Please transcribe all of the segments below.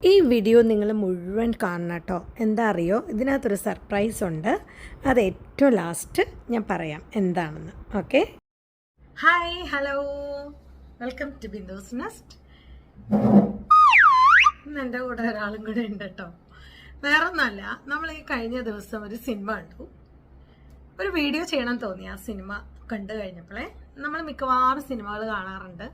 ഈ വീഡിയോ നിങ്ങൾ മുഴുവൻ കാണണം കേട്ടോ. എന്താ അറിയോ, ഇതിനകത്തൊരു സർപ്രൈസ് ഉണ്ട്. അത് ഏറ്റവും ലാസ്റ്റ് ഞാൻ പറയാം എന്താണെന്ന്. Okay, hi, hello, welcome to Bindu's nest. ഇന്ന് എൻ്റെ കൂടെ ഒരാളും കൂടെ ഉണ്ട് കേട്ടോ. വേറൊന്നല്ല, നമ്മൾ ഈ കഴിഞ്ഞ ദിവസം ഒരു സിനിമ കണ്ടു. ഒരു വീഡിയോ ചെയ്യണം തോന്നി. ആ സിനിമ കണ്ടു കഴിഞ്ഞപ്പോഴേ, നമ്മൾ മിക്കവാറും സിനിമകൾ കാണാറുണ്ട്.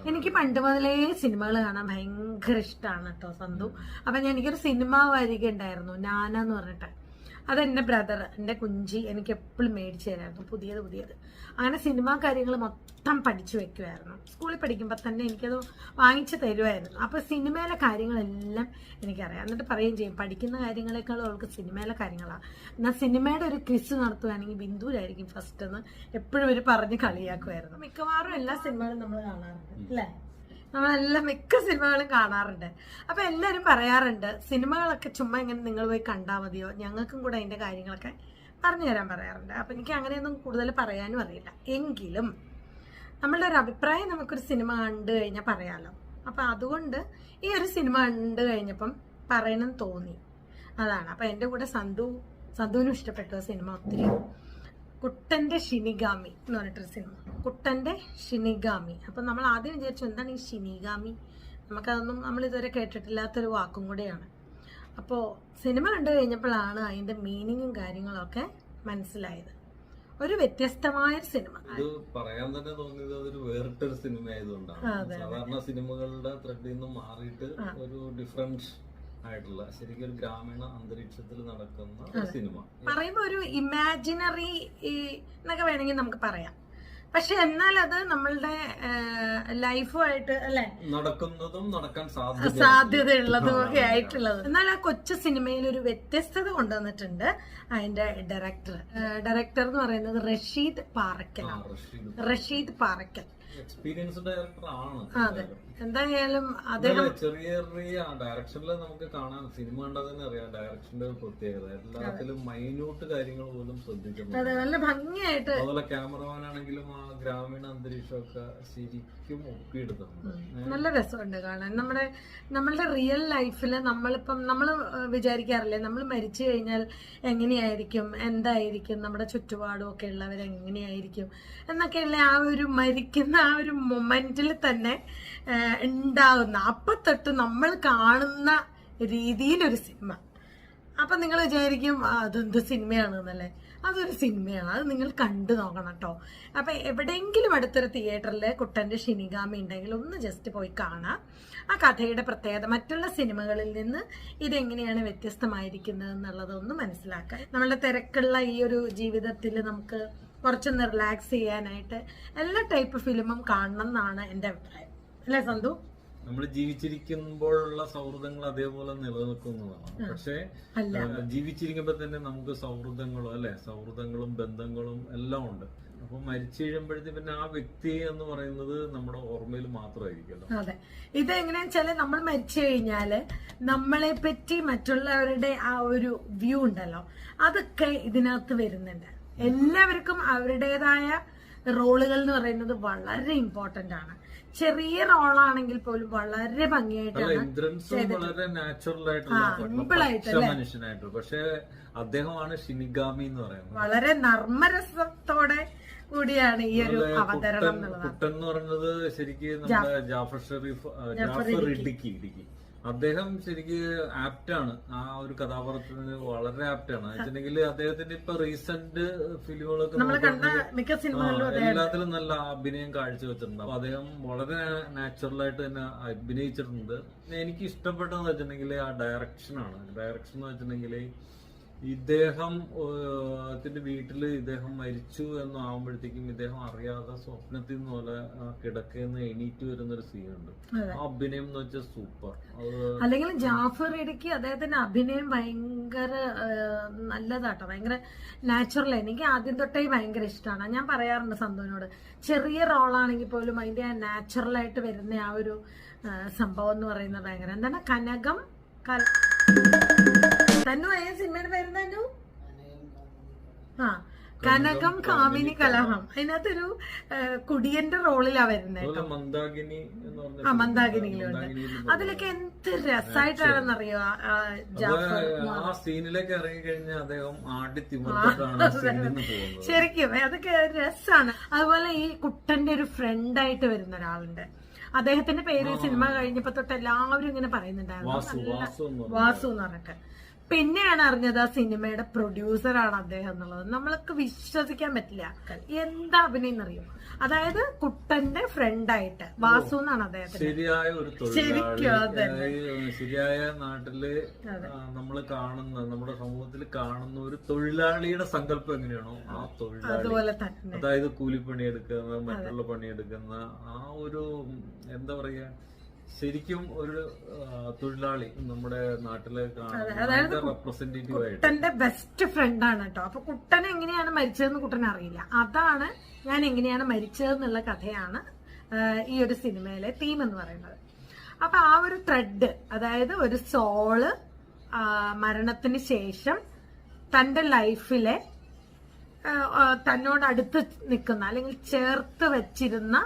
എനിക്ക് പണ്ട് മുതലേ സിനിമകൾ കാണാൻ ഭയങ്കര ഇഷ്ടമാണ് കേട്ടോ സന്തു. അപ്പം എനിക്കൊരു സിനിമ വരികയുണ്ടായിരുന്നു, നാന എന്ന് പറഞ്ഞിട്ട്. അതെൻ്റെ ബ്രദർ, എൻ്റെ കുഞ്ചി എനിക്ക് എപ്പോഴും മേടിച്ചു തരായിരുന്നു, പുതിയത്. അങ്ങനെ സിനിമാ കാര്യങ്ങൾ മൊത്തം പഠിച്ചു വെക്കുമായിരുന്നു. സ്കൂളിൽ പഠിക്കുമ്പോൾ തന്നെ എനിക്കത് വാങ്ങിച്ചു തരുമായിരുന്നു. അപ്പോൾ സിനിമയിലെ കാര്യങ്ങളെല്ലാം എനിക്കറിയാം. എന്നിട്ട് പറയുകയും ചെയ്യും, പഠിക്കുന്ന കാര്യങ്ങളെക്കാളും അവൾക്ക് സിനിമയിലെ കാര്യങ്ങളാണ്. എന്നാൽ സിനിമയുടെ ഒരു ക്വിസ് നടത്തുകയാണെങ്കിൽ ബിന്ദുവിലായിരിക്കും ഫസ്റ്റ് എന്ന് എപ്പോഴും ഒരു പറഞ്ഞ് കളിയാക്കുമായിരുന്നു. മിക്കവാറും എല്ലാ സിനിമകളും നമ്മൾ കാണാറുണ്ട് അല്ലേ? നമ്മളെല്ലാം മിക്ക സിനിമകളും കാണാറുണ്ട്. അപ്പൊ എല്ലാവരും പറയാറുണ്ട്, സിനിമകളൊക്കെ ചുമ്മാ ഇങ്ങനെ നിങ്ങൾ പോയി കണ്ടാൽ മതിയോ, ഞങ്ങൾക്കും കൂടെ അതിന്റെ കാര്യങ്ങളൊക്കെ പറഞ്ഞു തരാൻ പറയാറുണ്ട്. അപ്പൊ എനിക്ക് അങ്ങനെയൊന്നും കൂടുതൽ പറയാനും അറിയില്ല. എങ്കിലും നമ്മളുടെ ഒരു അഭിപ്രായം നമുക്കൊരു സിനിമ കണ്ടു കഴിഞ്ഞാൽ പറയാമല്ലോ. അപ്പൊ അതുകൊണ്ട് ഈ ഒരു സിനിമ കണ്ടു കഴിഞ്ഞപ്പം പറയണം തോന്നി, അതാണ്. അപ്പൊ എൻ്റെ കൂടെ സന്തുവിനും ഇഷ്ടപ്പെട്ടു സിനിമ ഒത്തിരി. കുട്ടന്റെ ഷിനിഗാമി എന്ന് പറഞ്ഞിട്ടൊരു സിനിമ, കുട്ടന്റെ ഷിനിഗാമി. അപ്പൊ നമ്മൾ ആദ്യം വിചാരിച്ചു എന്താണ് ഈ ഷിനിഗാമി, നമുക്കതൊന്നും നമ്മൾ ഇതുവരെ കേട്ടിട്ടില്ലാത്തൊരു വാക്കും കൂടെയാണ്. അപ്പോൾ സിനിമ കണ്ടു കഴിഞ്ഞപ്പോഴാണ് അതിന്റെ മീനിങ്ങും കാര്യങ്ങളൊക്കെ മനസ്സിലായത്. ഒരു വ്യത്യസ്തമായ സിനിമ. പറയാൻ തന്നെ തോന്നിയത് അതൊരു വേറിട്ടൊരു സിനിമ ആയതുകൊണ്ടാണ്. സാധാരണ സിനിമകളുടെ ത്രെഡിൽ നിന്ന് മാറിയിട്ട് ഒരു ഡിഫറൻസ് ആയിട്ടുള്ള, ശരിക്കും ഒരു ഗ്രാമീണ അന്തരീക്ഷത്തിൽ നടക്കുന്ന സിനിമ. പറയുമ്പോ ഒരു ഇമാജിനറി എന്നൊക്കെ വേണമെങ്കിൽ നമുക്ക് പറയാം. പക്ഷെ എന്നാൽ അത് നമ്മളുടെ ലൈഫുമായിട്ട് അല്ലെ നടക്കുന്നതും നടക്കാൻ സാധ്യതയുള്ളതും ഒക്കെ ആയിട്ടുള്ളത്. എന്നാൽ ആ കൊച്ചു സിനിമയിൽ ഒരു വ്യത്യസ്തത കൊണ്ടുവന്നിട്ടുണ്ട് അതിന്റെ ഡയറക്ടർ എന്ന് പറയുന്നത് റഷീദ് പാറക്കൽ. എക്സ്പീരിയൻസ് ഡയറക്ടർ ആണ്. അതെ, എന്തായാലും അദ്ദേഹം ചെറിയ ഡയറക്ഷനിൽ നമുക്ക് കാണാൻ, സിനിമ കണ്ടാൽ തന്നെ അറിയാം ഡയറക്ഷന്റെ പ്രത്യേകത. എല്ലാത്തിലും മൈന്യൂട്ട് കാര്യങ്ങൾ പോലും ശ്രദ്ധിക്കുന്നു. അതെ, നല്ല ഭംഗിയായിട്ട്. അതുപോലെ ക്യാമറമാൻ ആണെങ്കിലും ആ ഗ്രാമീണ അന്തരീക്ഷമൊക്കെ ശരിക്കും ഒപ്പിയെടുത്തിട്ടുണ്ട്. നല്ല രസമുണ്ട് കാണാൻ. നമ്മളുടെ റിയൽ ലൈഫില് നമ്മൾ വിചാരിക്കാറില്ലേ, നമ്മൾ മരിച്ചു കഴിഞ്ഞാൽ എങ്ങനെയായിരിക്കും, എന്തായിരിക്കും, നമ്മുടെ ചുറ്റുപാടും ഒക്കെ ഉള്ളവർ എങ്ങനെയായിരിക്കും എന്നൊക്കെയുള്ള ആ ഒരു മരിക്കുന്ന ആ ഒരു മൊമെന്റിൽ തന്നെ ഉണ്ടാവുന്ന, അപ്പൊ തൊട്ട് നമ്മൾ കാണുന്ന രീതിയിലൊരു സിനിമ. അപ്പൊ നിങ്ങൾ വിചാരിക്കും അതെന്ത് സിനിമയാണെന്നല്ലേ? അതൊരു സിനിമയാണ്, അത് നിങ്ങൾ കണ്ടു നോക്കണം കേട്ടോ. അപ്പൊ എവിടെയെങ്കിലും അടുത്തൊരു തിയേറ്ററിൽ കുട്ടന്റെ ഷിനിഗാമി ഉണ്ടെങ്കിൽ ഒന്ന് ജസ്റ്റ് പോയി കാണാം. ആ കഥയുടെ പ്രത്യേകത, മറ്റുള്ള സിനിമകളിൽ നിന്ന് ഇതെങ്ങനെയാണ് വ്യത്യസ്തമായിരിക്കുന്നത് എന്നുള്ളതൊന്ന് മനസ്സിലാക്കാൻ, നമ്മളുടെ തിരക്കുള്ള ഈ ഒരു ജീവിതത്തിൽ നമുക്ക് കുറച്ചൊന്ന് റിലാക്സ് ചെയ്യാനായിട്ട് എല്ലാ ടൈപ്പ് ഫിലിമും കാണണം എന്നാണ് എൻ്റെ അഭിപ്രായം. അല്ലേ സന്തു? നമ്മൾ ജീവിച്ചിരിക്കുമ്പോഴുള്ള സൗഹൃദങ്ങൾ അതേപോലെ നിലനിൽക്കുന്നതാണ്. പക്ഷെ ജീവിച്ചിരിക്കുമ്പോ തന്നെ നമുക്ക് സൗഹൃദങ്ങളും ബന്ധങ്ങളും എല്ലാം ഉണ്ട്. അപ്പൊ മരിച്ചു കഴിയുമ്പോഴത്തേക്ക് പിന്നെ ആ വ്യക്തി എന്ന് പറയുന്നത് നമ്മുടെ ഓർമ്മയിൽ മാത്രമായിരിക്കുമല്ലോ. അതെ, ഇത് എങ്ങനെയാന്ന് വെച്ചാല് നമ്മൾ മരിച്ചു കഴിഞ്ഞാല് നമ്മളെ പറ്റി മറ്റുള്ളവരുടെ ആ ഒരു വ്യൂ ഉണ്ടല്ലോ, അതൊക്കെ ഇതിനകത്ത് വരുന്നുണ്ട്. എല്ലാവർക്കും അവരുടേതായ റോളുകൾ എന്ന് പറയുന്നത് വളരെ ഇമ്പോർട്ടന്റ് ആണ്. ചെറിയ റോളാണെങ്കിൽ പോലും വളരെ ഭംഗിയായിട്ടാണ്, വളരെ നാച്ചുറൽ ആയിട്ടുള്ള മനുഷ്യനായിട്ട്. പക്ഷെ അദ്ദേഹമാണ് ഷിനിഗാമി എന്ന് പറയുന്നത്. വളരെ നർമ്മരസത്തോടെ കൂടിയാണ് ഈ ഒരു അവതരണം എന്നുള്ളത്. കുട്ടൻ എന്ന് പറയുന്നത് ശരിക്കും നമ്മുടെ ജാഫർ ഇടുക്കി. അദ്ദേഹം ശരിക്ക് ആപ്റ്റാണ്, ആ ഒരു കഥാപാത്രത്തിന് വളരെ ആപ്റ്റാണ്. വെച്ചിട്ടുണ്ടെങ്കിൽ അദ്ദേഹത്തിന്റെ ഇപ്പൊ റീസെന്റ് ഫിലിമുകളൊക്കെ എല്ലാത്തിലും നല്ല അഭിനയം കാഴ്ചവെച്ചിട്ടുണ്ട്. അപ്പൊ അദ്ദേഹം വളരെ നാച്ചുറലായിട്ട് തന്നെ അഭിനയിച്ചിട്ടുണ്ട്. എനിക്ക് ഇഷ്ടപ്പെട്ടതെന്ന് വെച്ചിട്ടുണ്ടെങ്കിൽ ആ ഡയറക്ഷൻ എന്ന് വെച്ചിട്ടുണ്ടെങ്കിൽ ഇദ്ദേഹത്തിന്റെ വീട്ടില് ഇദ്ദേഹം മരിച്ചു എന്നാവുമ്പോഴത്തേക്കും ഇദ്ദേഹം അറിയാതെ സ്വപ്നത്തിൽ നിന്ന് പോലെ കിടക്കുന്ന എണീറ്റ് വരുന്നൊരു സീനുണ്ട്. ആ അഭിനയം എന്ന് വെച്ചാൽ സൂപ്പർ. അല്ലെങ്കിൽ ജാഫർ ഇടുക്കി അദ്ദേഹത്തിന്റെ അഭിനയം ഭയങ്കര നല്ലതാട്ടോ, ഭയങ്കര നാച്ചുറൽ. എനിക്ക് ആദ്യം തൊട്ടേ ഭയങ്കര ഇഷ്ടമാണ്. ഞാൻ പറയാറുണ്ട് സന്തുവിനോട്, ചെറിയ റോളാണെങ്കിൽ പോലും അതിന്റെ ആ നാച്ചുറലായിട്ട് വരുന്ന ആ ഒരു സംഭവം എന്ന് പറയുന്നത് ഭയങ്കര. എന്താണ് കനകം തന്നു, സിനിമയുടെ പേര് തന്നു. കനകം കാമിനി കലഹം. അതിനകത്തൊരു കുടിയന്റെ റോളിലാ വരുന്നത്. മന്ദാകിനി എന്ന് ആ മന്ദാകിനിയിലുണ്ട്. അതിലൊക്കെ എന്ത് രസമായിട്ടാണെന്നറിയോ ആ സീനിലേക്ക് ഇറങ്ങി കഴിഞ്ഞാൽ അദ്ദേഹം ആടി തിമിർത്തിട്ടാണ് ശരിക്കും അതൊക്കെ രസാണ്. അതുപോലെ ഈ കുട്ടന്റെ ഒരു ഫ്രണ്ടായിട്ട് വരുന്ന ഒരാളുണ്ട്. അദ്ദേഹത്തിന്റെ പേര് സിനിമ കഴിഞ്ഞപ്പോ തൊട്ട് എല്ലാവരും ഇങ്ങനെ പറയുന്നുണ്ടായിരുന്നു, വാസു എന്ന് പറഞ്ഞിട്ട്. പിന്നെയാണ് അറിഞ്ഞത് ആ സിനിമയുടെ പ്രൊഡ്യൂസറാണ് അദ്ദേഹം എന്നുള്ളത്. നമ്മൾക്ക് വിശ്വസിക്കാൻ പറ്റില്ല. എന്താ അഭിനയം എന്നറിയോ? അതായത് കുട്ടന്റെ ഫ്രണ്ടായിട്ട് വാസു എന്നാണ് അദ്ദേഹത്തിന്. ശരിയായ ഒരു ശരിക്കും അതെ ശരിയായ നാട്ടില് നമ്മൾ കാണുന്ന, നമ്മുടെ സമൂഹത്തിൽ കാണുന്ന ഒരു തൊഴിലാളിയുടെ സങ്കല്പം എങ്ങനെയാണോ ആ തൊഴിലാളി, അതുപോലെ തന്നെ. അതായത് കൂലിപ്പണി എടുക്കുന്ന, മറ്റുള്ള പണിയെടുക്കുന്ന ആ ഒരു എന്താ പറയാ, ശരിക്കും ഒരു തൊഴിലാളി നമ്മുടെ നാട്ടിലെ റെപ്രസെന്റേറ്റീവ് ആയിട്ട് കുട്ടന്റെ ബെസ്റ്റ് ഫ്രണ്ടാണ് കേട്ടോ. അപ്പൊ കുട്ടൻ എങ്ങനെയാണ് മരിച്ചതെന്ന് കുട്ടന് അറിയില്ല. അതാണ് ഞാൻ എങ്ങനെയാണ് മരിച്ചതെന്നുള്ള കഥയാണ് ഈ ഒരു സിനിമയിലെ തീം എന്ന് പറയുന്നത്. അപ്പൊ ആ ഒരു ത്രെഡ്, അതായത് ഒരു സോള് മരണത്തിന് ശേഷം തന്റെ ലൈഫിലെ തന്നോട് അടുത്ത് നിൽക്കുന്ന അല്ലെങ്കിൽ ചേർത്ത് വെച്ചിരുന്ന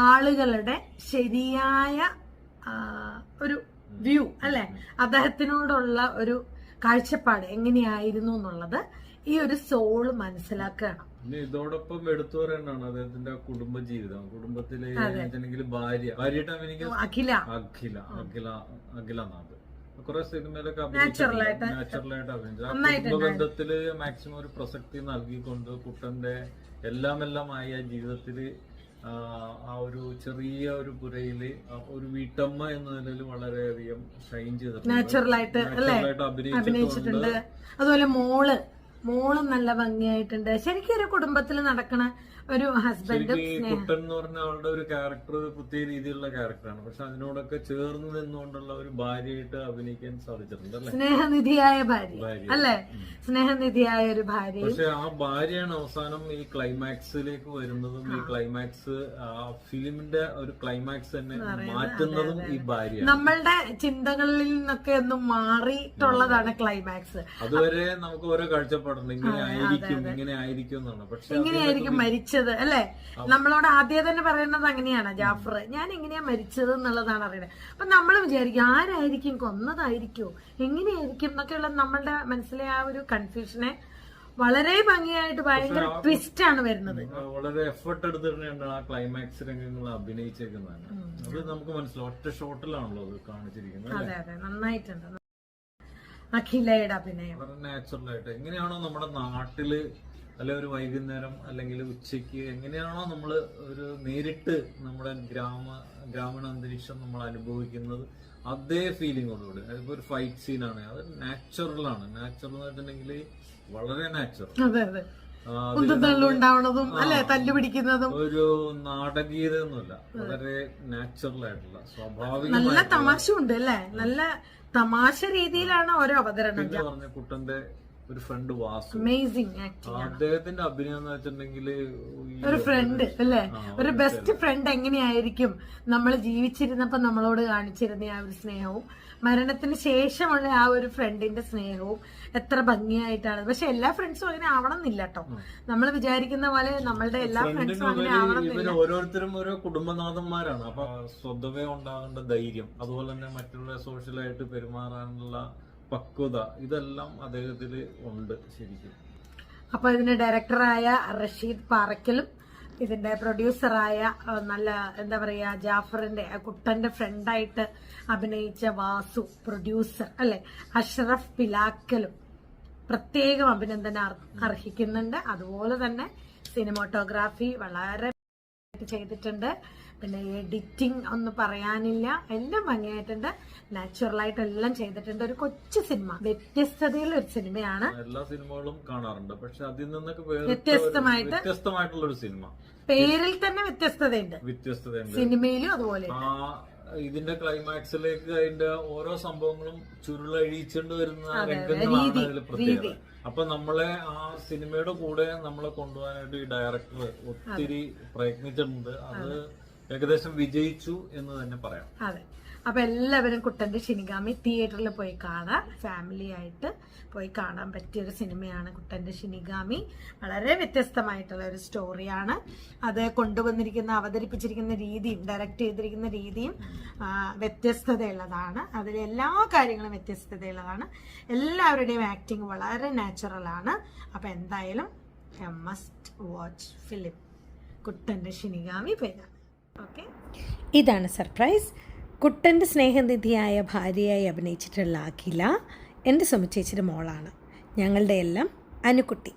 ആളുകളുടെ ശരിയായ ഒരു വ്യൂ അല്ലെ, അദ്ദേഹത്തിനോടുള്ള ഒരു കാഴ്ചപ്പാട് എങ്ങനെയായിരുന്നു എന്നുള്ളത് ഈ ഒരു സോള് മനസ്സിലാക്കുകയാണ്. പിന്നെ ഇതോടൊപ്പം എടുത്തു പറയേണ്ടതാണ് അദ്ദേഹത്തിന്റെ കുടുംബജീവിതം. കുടുംബത്തിലെ ഭാര്യയുടെ അഖിലനാഥ് കുറെ സിനിമയിലൊക്കെ നാച്ചുറലായിട്ട് അഭിനയിച്ചു. കുടുംബബന്ധത്തില് മാക്സിമം ഒരു പ്രസക്തി നൽകിക്കൊണ്ട് കുട്ടന്റെ എല്ലാമായ ജീവിതത്തില് ആ ഒരു ചെറിയ ഒരു പുരയില് ഒരു വീട്ടമ്മ എന്ന നിലയിൽ വളരെയധികം ഷൈൻ ചെയ്തിട്ടുണ്ട്. നാച്ചുറലായിട്ട് അഭിനയിച്ചിട്ടുണ്ട്. അതുപോലെ മോള് നല്ല ഭംഗിയായിട്ടുണ്ട്. ശരിക്കും ഒരു കുടുംബത്തിൽ നടക്കണ ഒരു ഹസ്ബൻഡും. കുട്ടൻ എന്ന് പറഞ്ഞ അവളുടെ ഒരു ക്യാരക്ടർ പ്രത്യേക രീതിയിലുള്ള ക്യാരക്ടറാണ്. പക്ഷെ അതിനോടൊക്കെ ചേർന്ന് നിന്നുകൊണ്ടുള്ള ഒരു ഭാര്യയായിട്ട് അഭിനയിക്കാൻ സാധിച്ചിട്ടുണ്ട്. സ്നേഹനിധിയായ ഭാര്യ അല്ലെ, സ്നേഹനിധിയായ ഒരു ഭാര്യ. പക്ഷെ ആ ഭാര്യയാണ് അവസാനം ഈ ക്ലൈമാക്സിലേക്ക് വരുന്നതും ഈ ക്ലൈമാക്സ് ആ ഫിലിമിന്റെ ഒരു ക്ലൈമാക്സ് തന്നെ മാറ്റുന്നതും ഈ ഭാര്യ. നമ്മളുടെ ചിന്തകളിൽ നിന്നൊക്കെ ഒന്നും മാറിയിട്ടുള്ളതാണ് ക്ലൈമാക്സ്. അതുവരെ നമുക്ക് ഓരോ കാഴ്ചപ്പാടുണ്ട്, ഇങ്ങനെ ആയിരിക്കും എന്നാണ്. പക്ഷെ ഇങ്ങനെയായിരിക്കും മരിച്ചത് അല്ലെ. നമ്മളോട് ആദ്യം തന്നെ പറയുന്നത് അങ്ങനെയാണ് ജാഫർ, ഞാൻ എങ്ങനെയാ മരിച്ചത് എന്നുള്ളതാണ് അറിയുന്നത്. അപ്പൊ നമ്മൾ വിചാരിക്കും ആരായിരിക്കും, കൊന്നതായിരിക്കോ, എങ്ങനെയായിരിക്കും എന്നൊക്കെയുള്ള നമ്മളുടെ മനസ്സിലെ ആ ഒരു കൺഫ്യൂഷനെ വളരെ ഭംഗിയായിട്ട് ഭയങ്കര ട്വിസ്റ്റ് ആണ് വരുന്നത്. വളരെ എഫർട്ട് എടുത്തിട്ടാണ് ആ ക്ലൈമാക്സ് രംഗങ്ങൾ അഭിനയിച്ചേക്കുന്നതാണ്. അത് നമുക്ക് മനസ്സിലാവും. ഒറ്റ ഷോട്ടിലാണല്ലോ അത് കാണിച്ചിരിക്കുന്നത്. അതെ അതെ, നന്നായിട്ടുണ്ട് അഖിലയുടെ അഭിനയം. നാച്ചുറൽ ആയിട്ട് എങ്ങനെയാണോ നമ്മുടെ നാട്ടില് അല്ലെ ഒരു വൈകുന്നേരം അല്ലെങ്കിൽ ഉച്ചയ്ക്ക് എങ്ങനെയാണോ നമ്മൾ ഒരു നേരിട്ട് നമ്മുടെ ഗ്രാമീണ അന്തരീക്ഷം നമ്മൾ അനുഭവിക്കുന്നത് അതേ ഫീലിങ്ങോടുകൂടി. അതിപ്പോ ഒരു ഫൈറ്റ് സീനാണ്, അത് നാച്ചുറലാണ്. നാച്ചുറൽ എന്ന് വെച്ചിട്ടുണ്ടെങ്കിൽ വളരെ നാച്ചുറൽ, തല്ലുപിടിക്കുന്നതും ഒരു നാടകീയത ഒന്നുമില്ല, വളരെ നാച്ചുറൽ ആയിട്ടുള്ള സ്വാഭാവിക. നല്ല തമാശ ഉണ്ട് അല്ലെ, നല്ല തമാശ രീതിയിലാണ് ഓരോ അവതരണം. പറഞ്ഞ കുട്ടന്റെ ഒരു ഫ്രണ്ട് വാസു, അമേസിംഗ് അദ്ദേഹത്തിന്റെ അഭിനയം എന്ന് വെച്ചിട്ടുണ്ടെങ്കിൽ ഒരു ഫ്രണ്ട് അല്ലെ, ഒരു ബെസ്റ്റ് ഫ്രണ്ട് എങ്ങനെയായിരിക്കും നമ്മൾ ജീവിച്ചിരുന്നപ്പോ നമ്മളോട് കാണിച്ചിരുന്ന ആ ഒരു സ്നേഹവും മരണത്തിന് ശേഷമുള്ള ആ ഒരു ഫ്രണ്ടിന്റെ സ്നേഹവും എത്ര ഭംഗിയായിട്ടാണ്. പക്ഷെ എല്ലാ ഫ്രണ്ട്സും അങ്ങനെ ആവണം എന്നില്ല കേട്ടോ. നമ്മൾ വിചാരിക്കുന്ന പോലെ നമ്മളുടെ എല്ലാ ഫ്രണ്ട്സും അങ്ങനെ ആവണം എന്നില്ല. ഓരോരുത്തരും ഓരോ കുടുംബനാഥന്മാരാണ്. അപ്പൊ സ്വതവേ ഉണ്ടാകേണ്ട ധൈര്യം, അതുപോലെ തന്നെ മറ്റുള്ള സോഷ്യലായിട്ട് പെരുമാറാനുള്ള പക്വത, ഇതെല്ലാം അദ്ദേഹത്തില് ഉണ്ട് ശരിക്കും. അപ്പൊ ഇതിന്റെ ഡയറക്ടറായ റഷീദ് പാറക്കലും ഇതിന്റെ പ്രൊഡ്യൂസറായ നല്ല എന്താ പറയാ ജാഫറിന്റെ കുട്ടന്റെ ഫ്രണ്ടായിട്ട് അഭിനയിച്ച വാസു, പ്രൊഡ്യൂസർ അല്ലെ അഷ്റഫ് പിലാക്കലും പ്രത്യേകം അഭിനന്ദനം അർഹിക്കുന്നുണ്ട്. അതുപോലെ തന്നെ സിനിമാറ്റോഗ്രാഫി വളരെ ചെയ്തിട്ടുണ്ട്. പിന്നെ എഡിറ്റിംഗ് ഒന്നും പറയാനില്ല, എല്ലാം ഭംഗിയായിട്ടുണ്ട്. നാച്ചുറലായിട്ട് എല്ലാം ചെയ്തിട്ടുണ്ട്. ഒരു കൊച്ചു സിനിമ, വ്യത്യസ്തതയുള്ള ഒരു സിനിമയാണ്. എല്ലാ സിനിമകളും കാണാറുണ്ട്, പക്ഷെ അതിൽ നിന്നൊക്കെ വ്യത്യസ്തമായിട്ടുള്ള ഒരു സിനിമ. പേരിൽ തന്നെ വ്യത്യസ്തതയുണ്ട്, സിനിമയിലും അതുപോലെ. ഇതിന്റെ ക്ലൈമാക്സിലേക്ക് അതിന്റെ ഓരോ സംഭവങ്ങളും ചുരുളഴിച്ചുകൊണ്ട് വരുന്ന രംഗങ്ങളാണ് അതിൽ പ്രത്യേകത. അപ്പൊ നമ്മളെ ആ സിനിമയുടെ കൂടെ നമ്മളെ കൊണ്ടുപോകാനായിട്ട് ഈ ഡയറക്ടർ ഒത്തിരി പ്രയത്നിച്ചിട്ടുണ്ട്. അത് ഏകദേശം വിജയിച്ചു എന്ന് തന്നെ പറയാം. അതെ, അപ്പോൾ എല്ലാവരും കുട്ടൻ്റെ ഷിനിഗാമി തിയേറ്ററിൽ പോയി കാണാം. ഫാമിലി ആയിട്ട് പോയി കാണാൻ പറ്റിയൊരു സിനിമയാണ് കുട്ടൻ്റെ ഷിനിഗാമി. വളരെ വ്യത്യസ്തമായിട്ടുള്ള ഒരു സ്റ്റോറിയാണ്. അത് അവതരിപ്പിച്ചിരിക്കുന്ന രീതിയും ഡയറക്റ്റ് ചെയ്തിരിക്കുന്ന രീതിയും വ്യത്യസ്തതയുള്ളതാണ്. അതിലെല്ലാ കാര്യങ്ങളും വ്യത്യസ്തതയുള്ളതാണ്. എല്ലാവരുടെയും ആക്ടിങ് വളരെ നാച്ചുറലാണ്. അപ്പോൾ എന്തായാലും മസ്റ്റ് വാച്ച് ഫിലിം കുട്ടൻ്റെ ഷിനിഗാമി പേരാണ്. ഓക്കെ, ഇതാണ് സർപ്രൈസ്. കുട്ടൻ്റെ സ്നേഹനിധിയായ ഭാര്യയായി അഭിനയിച്ചിട്ടുള്ള അഖില എൻ്റെ സുമ ചേച്ചിയുടെ മോളാണ്. ഞങ്ങളുടെ എല്ലാം അനുക്കുട്ടി.